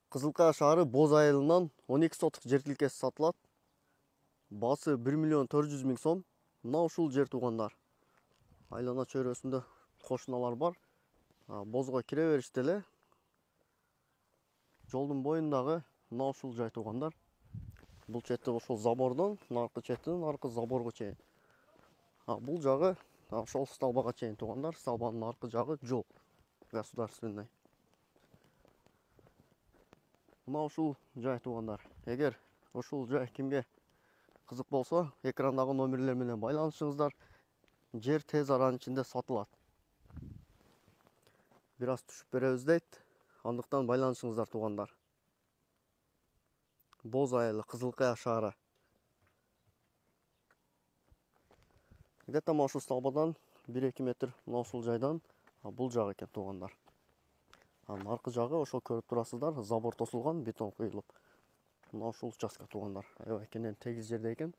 Кызылкая шаары Боз айылынан 12 сотық жер тилкеси сатылат. Басы 1.400.000 сом. Мына ушул жер туугандар. Айлана чөйрөсүндө кошуналар бар. Бозго кире бериште эле жолдун боюндагы мына ушул жай туугандар. Бул чети ошол забордон, наркы четинин аркы заборго чейин. Бул жагы ошол столбага чейин туугандар. Столбанын аркы жагы жол государственный. Мына ушул жай туугандар. Эгер ушул жай кимге кызык болсо, экрандагы номерлер менен байланышыңыздар. Жер тез аранын ичинде сатылат. Бир аз түшүп беребиз дейт. Андыктан байланышыңыздар туугандар. Боз айылы, Кызылкая шаары. Где-то ушул столбадан 1-2 метр мына ушул жайдан бул жак экен туугандар. Аркы жагы ошол көрүп турасыздар, забор тосулган, бетон куюлуп. Мына ушул участка туугандар. Аябай кенен тегиз жерде экен.